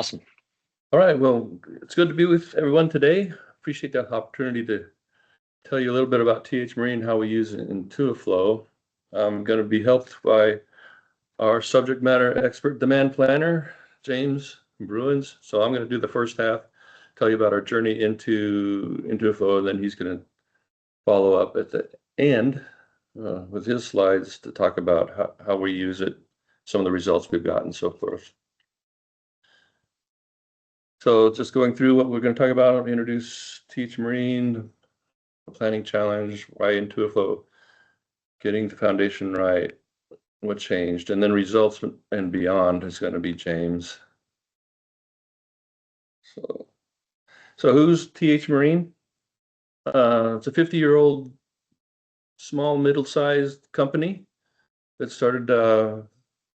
Awesome. All right. Well, it's good to be with everyone today. Appreciate that opportunity to tell you a little bit about TH Marine, how we use it in Intuiflow. I'm going to be helped by our subject matter expert demand planner, James Bruins. So I'm going to do the first half, tell you about our journey into Intuiflow, and then he's going to follow up at the end with his slides to talk about how we use it, some of the results we've got, and so forth. So just going through what we're going to talk about, introduce Teach Marine, the planning challenge, why Intuiflow, getting the foundation right, what changed, and then results and beyond is going to be James. So who's TH Marine? It's a 50-year-old small, middle-sized company that started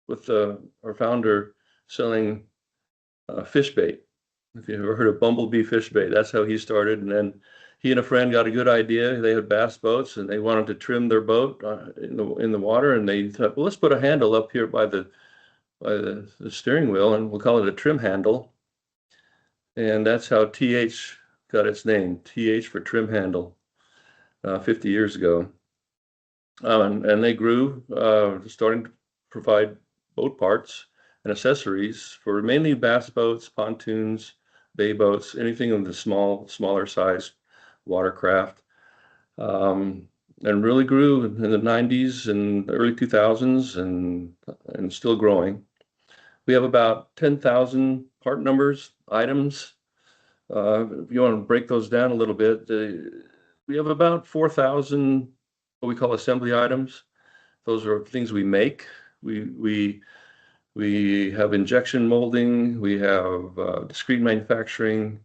with our founder selling fish bait. If you've ever heard of bumblebee fish bait, that's how he started. And then he and a friend got a good idea. They had bass boats and they wanted to trim their boat in the water. And they thought, well, let's put a handle up here by the steering wheel, and we'll call it a trim handle. And that's how TH got its name, TH for trim handle, 50 years ago. And they grew, starting to provide boat parts and accessories for mainly bass boats, pontoons, bay boats, anything of the smaller size watercraft, and really grew in the 90s and early 2000s and still growing. We have about 10,000 part numbers, items. If you want to break those down a little bit, we have about 4,000 what we call assembly items. Those are things we make. We have injection molding, we have discrete manufacturing,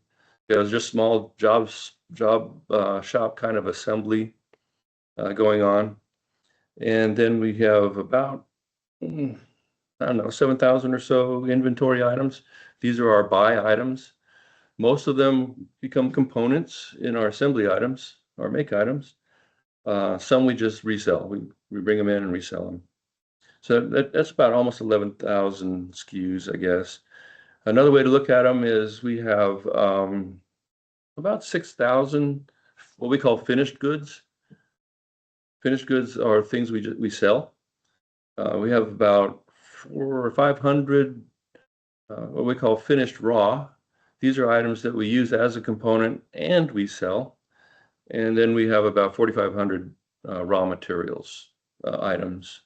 just small job shop kind of assembly going on. And then we have about, I don't know, 7,000 or so inventory items. These are our buy items. Most of them become components in our assembly items, our make items. Some we just resell. We bring them in and resell them. So that's about almost 11,000 SKUs, I guess. Another way to look at them is we have about 6,000 what we call finished goods. Finished goods are things we sell. We have about 400 or 500 what we call finished raw. These are items that we use as a component and we sell. And then we have about 4,500 raw materials items.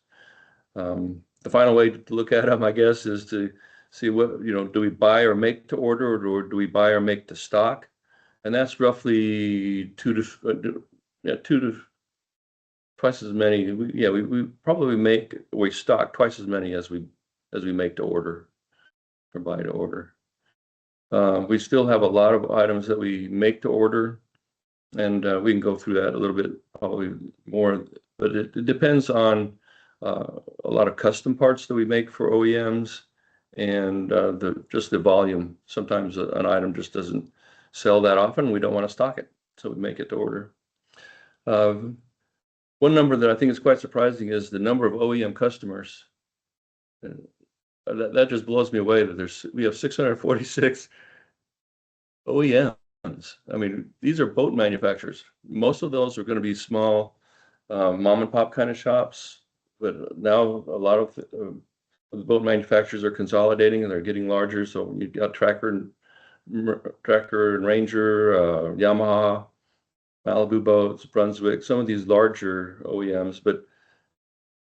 The final way to look at them, I guess, is to see what, do we buy or make to order, or do we buy or make to stock? And that's roughly two to twice as many. We probably we stock twice as many as we make to order or buy to order. We still have a lot of items that we make to order, and we can go through that a little bit, probably more, but it depends on a lot of custom parts that we make for OEMs and just the volume. Sometimes an item just doesn't sell that often. We don't want to stock it, so we make it to order. One number that I think is quite surprising is the number of OEM customers. That just blows me away that we have 646 OEMs. I mean, these are boat manufacturers. Most of those are going to be small mom and pop kind of shops. But now a lot of the boat manufacturers are consolidating and they're getting larger. So you've got Tracker and Ranger, Yamaha, Malibu Boats, Brunswick, some of these larger OEMs. But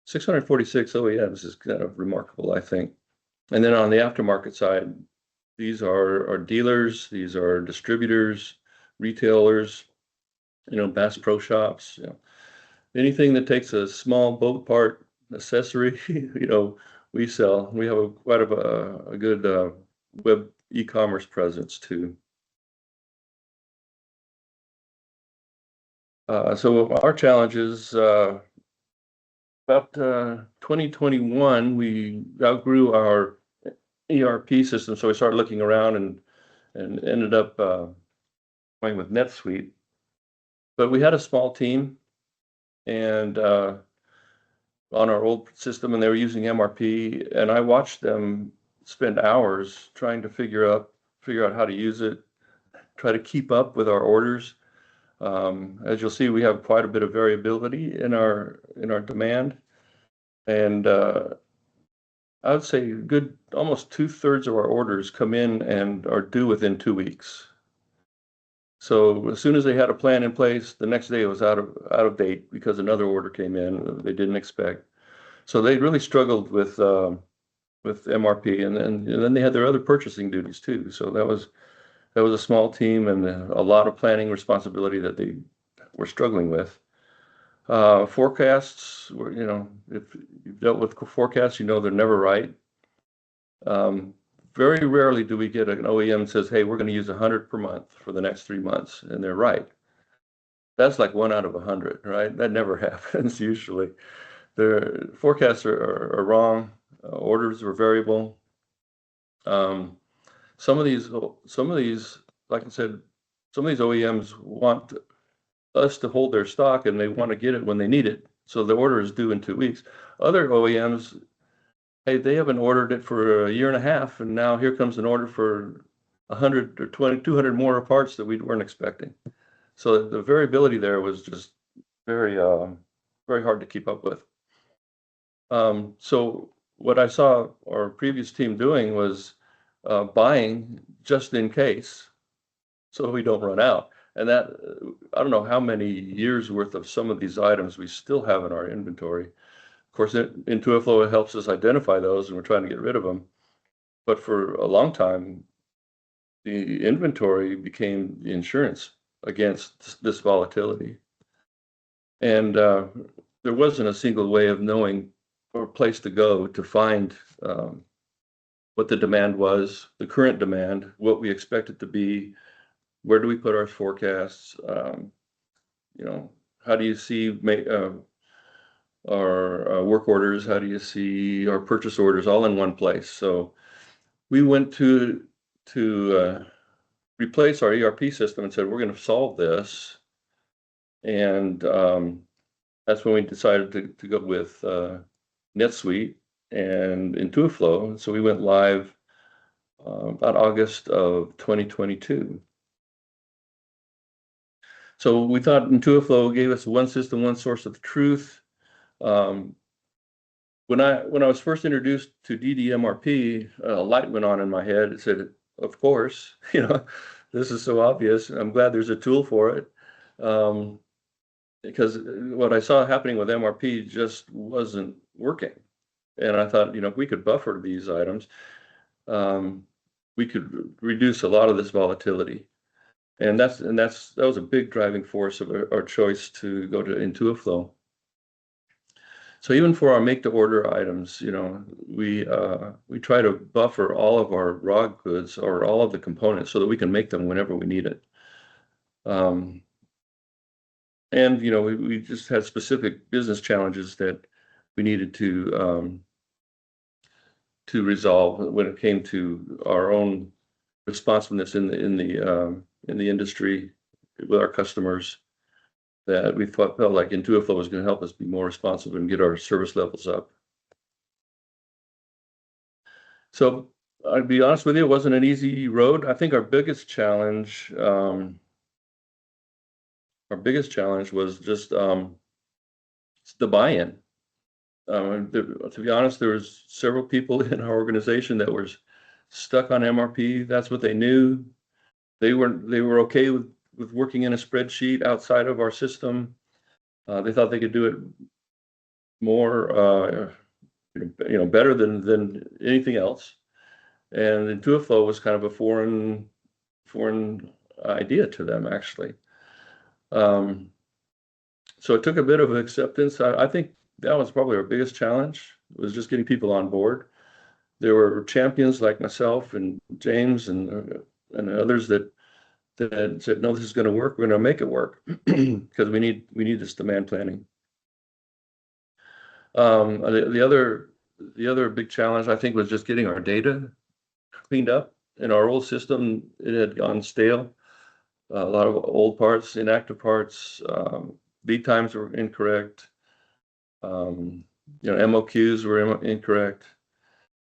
646 OEMs is kind of remarkable, I think. And then on the aftermarket side, these are our dealers, these are distributors, retailers, Bass Pro Shops, anything that takes a small boat part accessory, we sell. We have quite a good web e-commerce presence too. So our challenge is about 2021, we outgrew our ERP system, so we started looking around and ended up going with NetSuite. But we had a small team, and on our old system, and they were using MRP, and I watched them spend hours trying to figure out how to use it, try to keep up with our orders. As you'll see, we have quite a bit of variability in our demand, and I would say good almost 2/3 of our orders come in and are due within 2 weeks. So as soon as they had a plan in place, the next day it was out of date because another order came in they didn't expect. So they really struggled with MRP, and then they had their other purchasing duties too. So that was a small team and a lot of planning responsibility that they were struggling with. Forecasts were, if you've dealt with forecasts, they're never right. Very rarely do we get an OEM that says, hey, we're going to use 100 per month for the next 3 months, and they're right. That's like 1 out of 100, right? That never happens usually. The forecasts are wrong. Orders are variable. Some of these, like I said, some of these OEMs want us to hold their stock, and they want to get it when they need it. So the order is due in 2 weeks. Other OEMs, hey, they haven't ordered it for a year and a half, and now here comes an order for 100 or 200 more parts that we weren't expecting. So the variability there was just very, very hard to keep up with. So what I saw our previous team doing was buying just in case, so we don't run out. And that, I don't know how many years worth of some of these items we still have in our inventory. Of course, Intuiflow helps us identify those, and we're trying to get rid of them. But for a long time, the inventory became the insurance against this volatility. And there wasn't a single way of knowing or place to go to find what the demand was, the current demand, what we expect it to be, where do we put our forecasts, how do you see our work orders, how do you see our purchase orders all in one place. So we went to replace our ERP system and said, we're going to solve this. And that's when we decided to go with NetSuite and Intuiflow. So we went live about August of 2022. So we thought Intuiflow gave us one system, one source of the truth. When I was first introduced to DDMRP, a light went on in my head. It said, of course, this is so obvious. I'm glad there's a tool for it. Because what I saw happening with MRP just wasn't working. And I thought, if we could buffer these items, we could reduce a lot of this volatility. And that was a big driving force of our choice to go to Intuiflow. So even for our make-to-order items, we try to buffer all of our raw goods or all of the components so that we can make them whenever we need it. And we just had specific business challenges that we needed to resolve when it came to our own responsiveness in the industry with our customers, that we felt like Intuiflow was going to help us be more responsive and get our service levels up. So I'd be honest with you, it wasn't an easy road. I think our biggest challenge was just the buy-in. To be honest, there was several people in our organization that were stuck on MRP. That's what they knew. They were okay with working in a spreadsheet outside of our system. They thought they could do it more, better than anything else. And Intuiflow was kind of a foreign idea to them, actually. So it took a bit of acceptance. I think that was probably our biggest challenge, was just getting people on board. There were champions like myself and James and others that said, no, this is going to work. We're going to make it work because we need this demand planning. The other big challenge, I think, was just getting our data cleaned up. In our old system, it had gone stale. A lot of old parts, inactive parts, lead times were incorrect. MOQs were incorrect.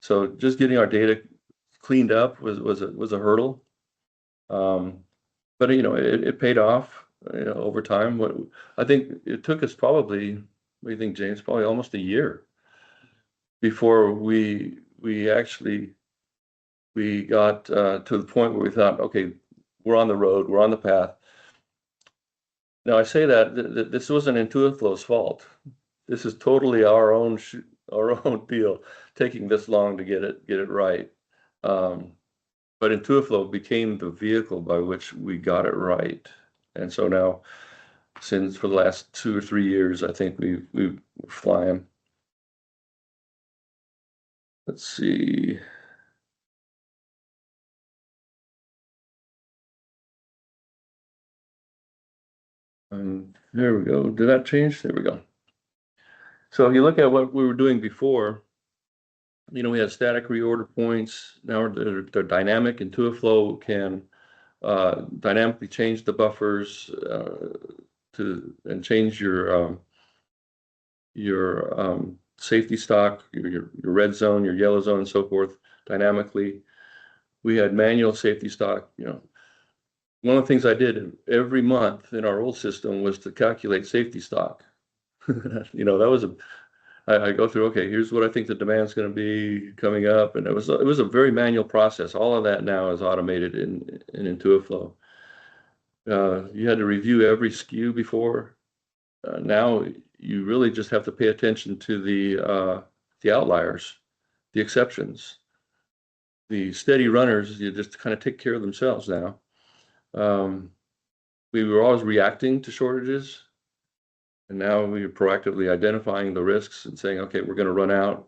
So just getting our data cleaned up was a hurdle. But it paid off, over time. What I think it took us probably, what do you think, James? Probably almost a year before we actually we got to the point where we thought, okay, we're on the road, we're on the path. Now I say that this wasn't Intuiflow's fault. This is totally our own deal, taking this long to get it right. But Intuiflow became the vehicle by which we got it right. And so now, since for the last 2 or 3 years, I think we're flying. Let's see. There we go. Did that change? There we go. So if you look at what we were doing before, we had static reorder points. Now they're dynamic. Intuiflow can dynamically change the buffers and change your safety stock, your red zone, your yellow zone, and so forth dynamically. We had manual safety stock. One of the things I did every month in our old system was to calculate safety stock. That was I go through, okay, here's what I think the demand's going to be coming up. And it was a very manual process. All of that now is automated in Intuiflow. You had to review every SKU before. Now you really just have to pay attention to the outliers, the exceptions. The steady runners, you just kind of take care of themselves now. We were always reacting to shortages, and now we're proactively identifying the risks and saying, okay, we're going to run out.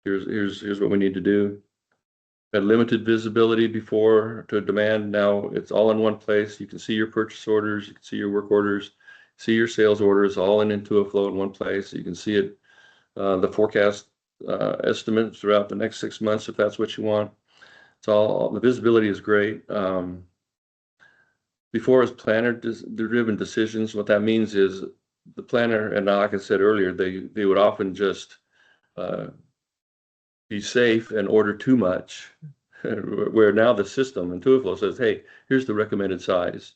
Here's what we need to do. Had limited visibility before to demand. Now it's all in one place. You can see your purchase orders, you can see your work orders, see your sales orders, all in Intuiflow in one place. You can see it, the forecast estimates throughout the next 6 months if that's what you want. It's all the visibility is great. Before it's planner-driven decisions, what that means is the planner, and like I said earlier, they would often just be safe and order too much, where now the system, Intuiflow, says, hey, here's the recommended size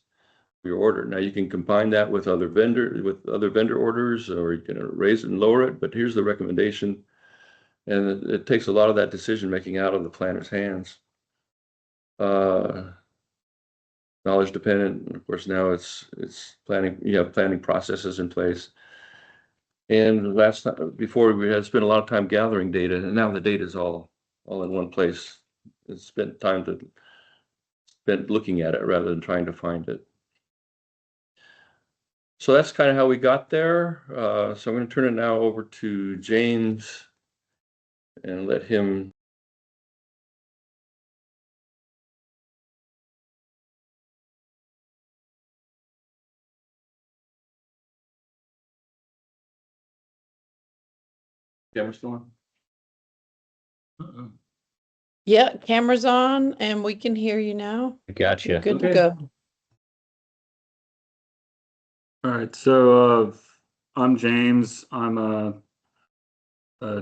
for your order. Now you can combine that with other vendor orders, or you can raise it and lower it, but here's the recommendation. And it takes a lot of that decision making out of the planner's hands. Knowledge dependent. Of course, now it's planning. You have planning processes in place. And before we had spent a lot of time gathering data, and now the data is all in one place. It's spent looking at it rather than trying to find it. So that's kind of how we got there. So I'm going to turn it now over to James and let him. Camera still on? Yeah, camera's on and we can hear you now. Gotcha. Good to Okay. go. All right, so I'm James. I'm a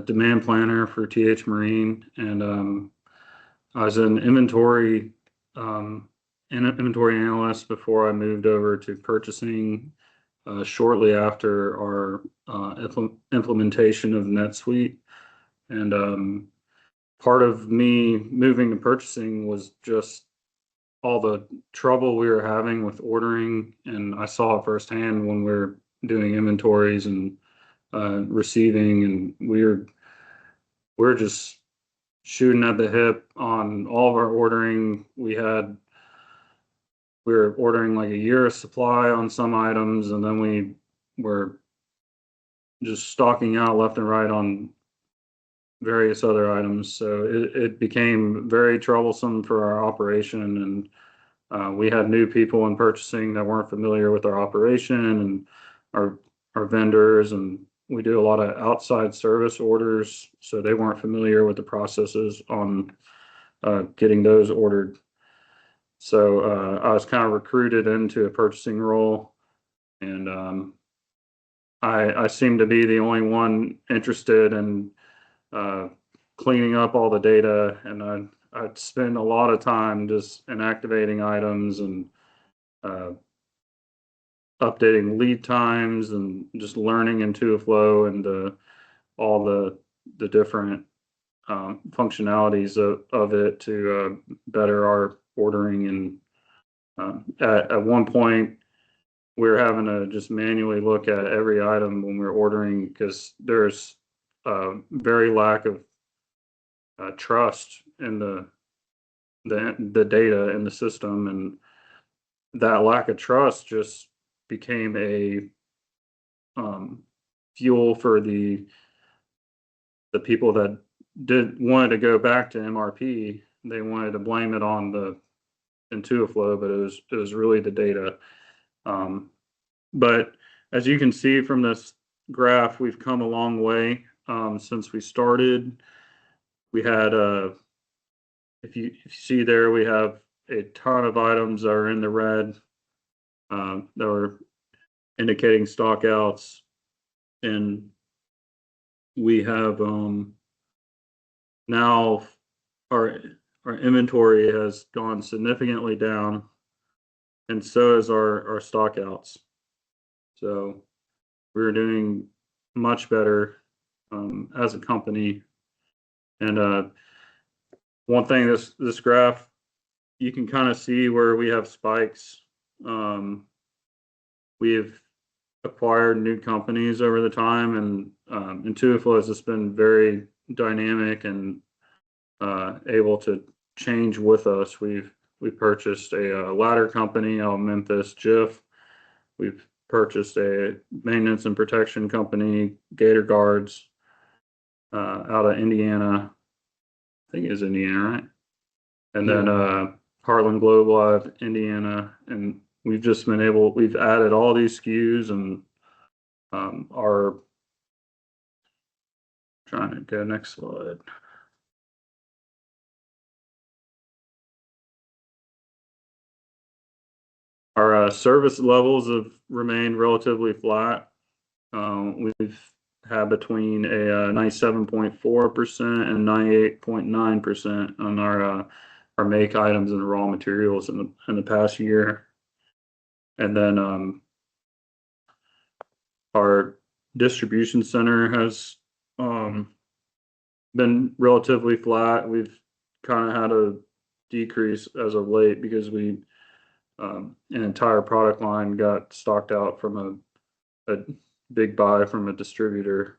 demand planner for TH Marine, and I was an inventory analyst before I moved over to purchasing shortly after our implementation of NetSuite. And part of me moving to purchasing was just all the trouble we were having with ordering, and I saw it firsthand when we were doing inventories and receiving, and we're just shooting at the hip on all of our ordering. We were ordering like a year of supply on some items, and then we were just stocking out left and right on various other items. So it became very troublesome for our operation, and we had new people in purchasing that weren't familiar with our operation and our vendors, and we do a lot of outside service orders, so they weren't familiar with the processes on getting those ordered. So I was kind of recruited into a purchasing role, and I seem to be the only one interested in cleaning up all the data, and I'd spend a lot of time just inactivating items and updating lead times and just learning Intuiflow and all the different functionalities of it to better our ordering. And at one point, we were having to just manually look at every item when we were ordering because there's very lack of trust in the data in the system, and that lack of trust just became a fuel for the people that wanted to go back to MRP. They wanted to blame it on the Intuiflow, but it was really the data. But as you can see from this graph, we've come a long way since we started. We had if you see there, we have a ton of items that are in the red that were indicating stockouts, and we have now our inventory has gone significantly down, and so is our stockouts. So we're doing much better as a company. And one thing, this graph, you can kind of see where we have spikes. We've acquired new companies over the time, and Intuiflow has just been very dynamic and able to change with us. We purchased a ladder company out of Memphis, Jiff. We've purchased a maintenance and protection company, Gator Guards, out of Indiana. I think it's Indiana, right? And then Heartland Global out of Indiana. And we've just been we've added all these SKUs, and our, trying to go next slide. Our service levels have remained relatively flat. We've had between a 97.4% and 98.9% on our make items and raw materials in the past year. And then our distribution center has been relatively flat. We've kind of had a decrease as of late because an entire product line got stocked out from a big buy from a distributor,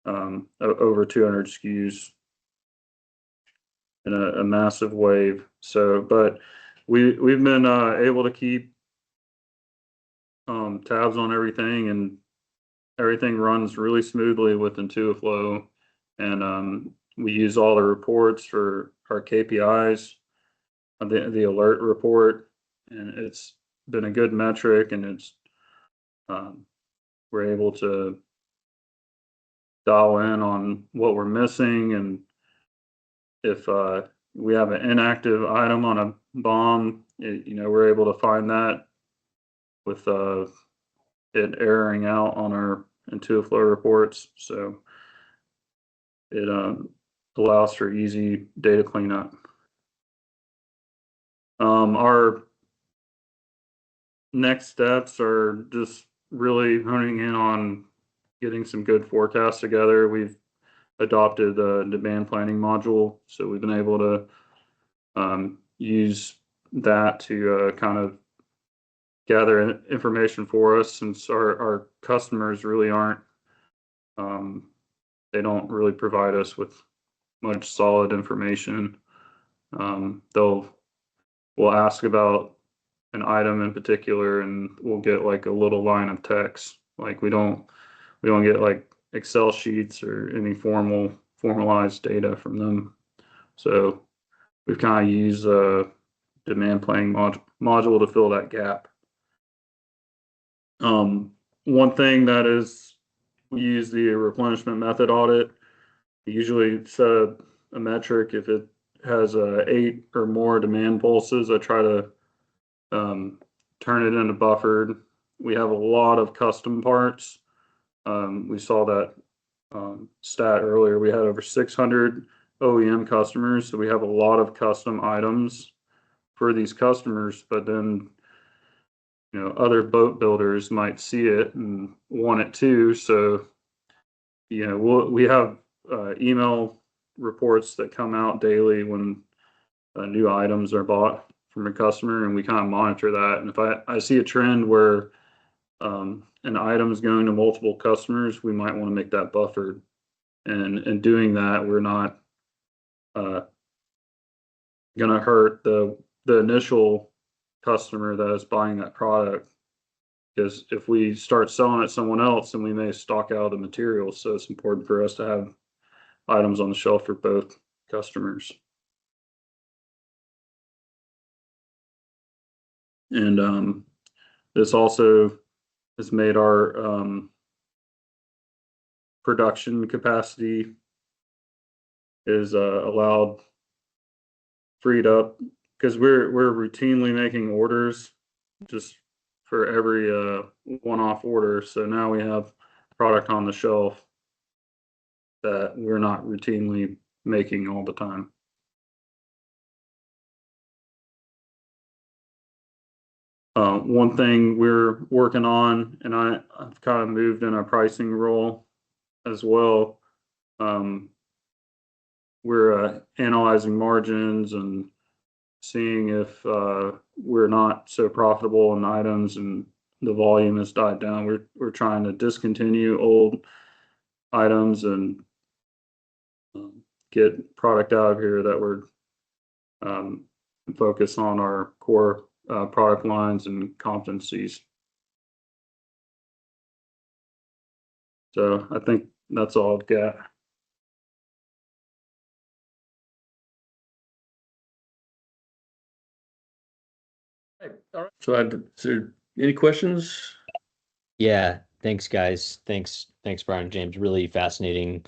over 200 SKUs in a massive wave. So, but we've been able to keep tabs on everything, and everything runs really smoothly with Intuiflow. And we use all the reports for our KPIs, the alert report, and it's been a good metric, and it's we're able to dial in on what we're missing, and if we have an inactive item on a BOM, we're able to find that with it erroring out on our Intuiflow reports. So it allows for easy data cleanup. Our next steps are just really honing in on getting some good forecasts together. We've adopted the demand planning module, so we've been able to use that to kind of gather information for us, since our customers really aren't, they don't really provide us with much solid information. We'll ask about an item in particular, and we'll get like a little line of text. Like we don't get like Excel sheets or any formalized data from them. So we've kind of used a demand planning module to fill that gap. One thing that is, we use the replenishment method audit. We usually set a metric if it has 8 or more demand pulses. I try to turn it into buffered. We have a lot of custom parts. We saw that stat earlier. We had over 600 OEM customers, so we have a lot of custom items for these customers, but then, other boat builders might see it and want it too. So, we have email reports that come out daily when new items are bought from a customer, and we kind of monitor that. And if I see a trend where an item is going to multiple customers, we might want to make that buffered. And in doing that, we're not going to hurt the initial customer that is buying that product, because if we start selling it to someone else, then we may stock out the materials. So it's important for us to have items on the shelf for both customers. And this also has made our production capacity is allowed freed up, because we're routinely making orders just for every one-off order. So now we have product on the shelf that we're not routinely making all the time. One thing we're working on, and I've kind of moved in a pricing role as well. We're analyzing margins and seeing if we're not so profitable in items and the volume has died down. We're trying to discontinue old items and get product out of here that we're focus on our core product lines and competencies. So I think that's all I've got. All right. So, is there any questions? Yeah, thanks, guys. Thanks, Brian and James. Really fascinating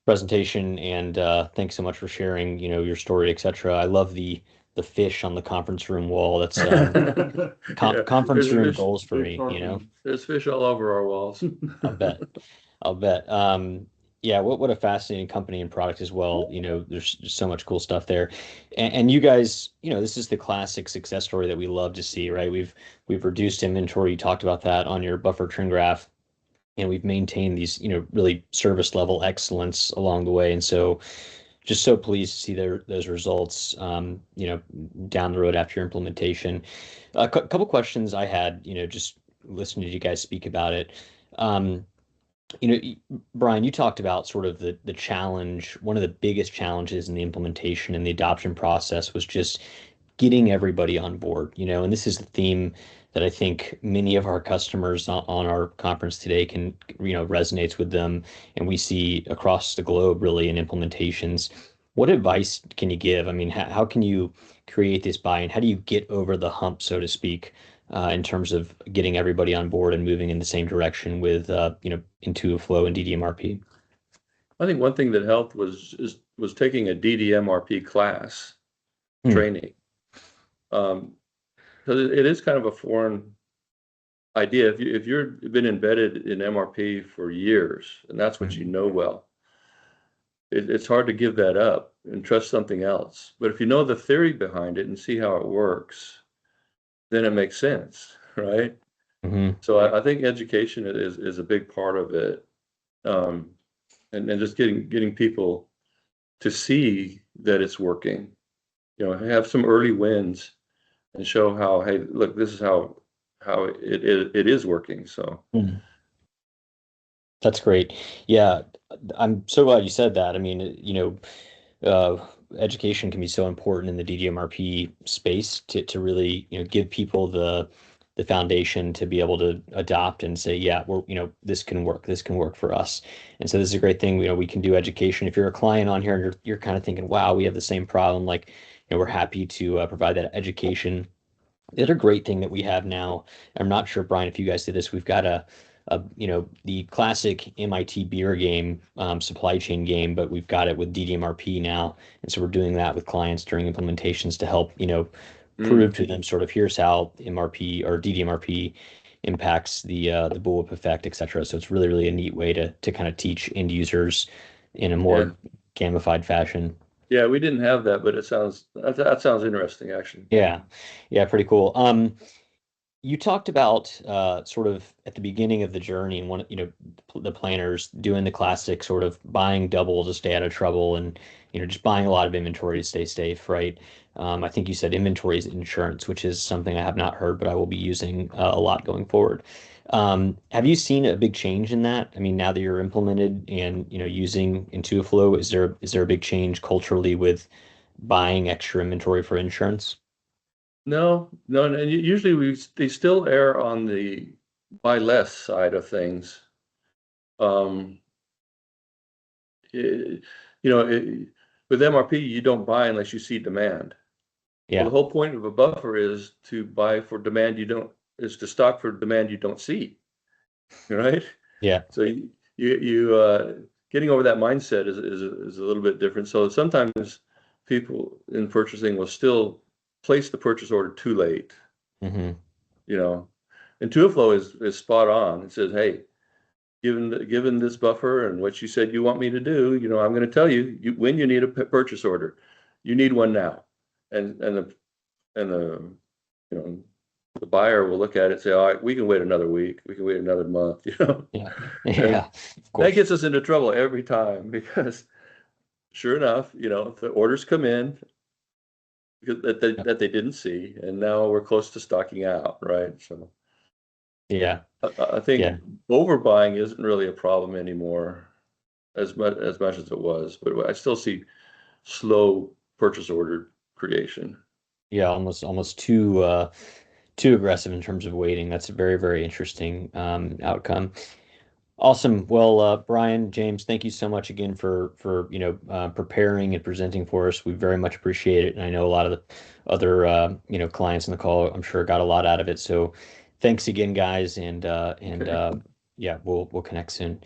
presentation, and thanks so much for sharing, your story, etc. I love the fish on the conference room wall. That's conference room fish, goals for me. There's fish all over our walls. I'll bet. Yeah, what a fascinating company and product as well. There's so much cool stuff there, and you guys, this is the classic success story that we love to see, right? We've reduced inventory. You talked about that on your buffer trend graph, and we've maintained these, really service level excellence along the way. And so, just so pleased to see those results, down the road after your implementation. A couple questions I had, just listening to you guys speak about it. Brian, you talked about sort of the challenge. One of the biggest challenges in the implementation and the adoption process was just getting everybody on board, and this is the theme that I think many of our customers on our conference today can, resonates with them. And we see across the globe really in implementations. What advice can you give? I mean, how can you create this buy-in? How do you get over the hump, so to speak, in terms of getting everybody on board and moving in the same direction with, Intuiflow and DDMRP? I think one thing that helped was taking a DDMRP class training. Because it is kind of a foreign idea. If you've been embedded in MRP for years and that's what you know well, it's hard to give that up and trust something else. But if you know the theory behind it and see how it works, then it makes sense, right? Mm-hmm. So I think education is a big part of it, and just getting people to see that it's working. Have some early wins and show how, hey, look, this is how it is working. So that's great. Yeah, I'm so glad you said that. I mean, education can be so important in the DDMRP space to really, give people the foundation to be able to adopt and say, yeah, this can work for us. And so this is a great thing. We can do education. If you're a client on here and you're kind of thinking, wow, we have the same problem, like, we're happy to provide that education. The other great thing that we have now, I'm not sure, Brian, if you guys did this, we've got the classic MIT beer game, supply chain game, but we've got it with DDMRP now. And so we're doing that with clients during implementations to help, prove to them sort of here's how MRP or DDMRP impacts the bullwhip effect, et cetera. So it's really, really a neat way to kind of teach end users in a more gamified fashion. Yeah, we didn't have that, but that sounds interesting, actually. Yeah, yeah, pretty cool. You talked about sort of at the beginning of the journey and one, the planners doing the classic sort of buying double to stay out of trouble and, just buying a lot of inventory to stay safe, right? I think you said inventory is insurance, which is something I have not heard, but I will be using a lot going forward. Have you seen a big change in that? I mean, now that you're implemented and, using Intuiflow, is there a big change culturally with buying extra inventory for insurance? No, no, and usually they still err on the buy less side of things. Um, it, with MRP, you don't buy unless you see demand. Well, Yeah. the whole point of a buffer is to buy for demand is to stock for demand you don't see, right? Yeah. So getting over that mindset is a little bit different. So sometimes people in purchasing will still place the purchase order too late. Hmm. You know, Intuiflow is spot on. It says, hey, given this buffer and what you said you want me to do, I'm going to tell you, when you need a purchase order, you need one now, and the you know the buyer will look at it and say, all right, we can wait another week, we can wait another month, Yeah. and Yeah. Of that course. gets us into trouble every time because sure enough, the orders come in that they didn't see, and now we're close to stocking out, right? So Yeah. I think Yeah. overbuying isn't really a problem anymore as much as it was, but I still see slow purchase order creation. Yeah. Almost too aggressive in terms of waiting. That's a very, very interesting outcome. Awesome. Well, Brian, James, thank you so much again for preparing and presenting for us. We very much appreciate it, and I know a lot of the other clients in the call, I'm sure, got a lot out of it. So, thanks again, guys, and Okay. yeah, we'll connect soon.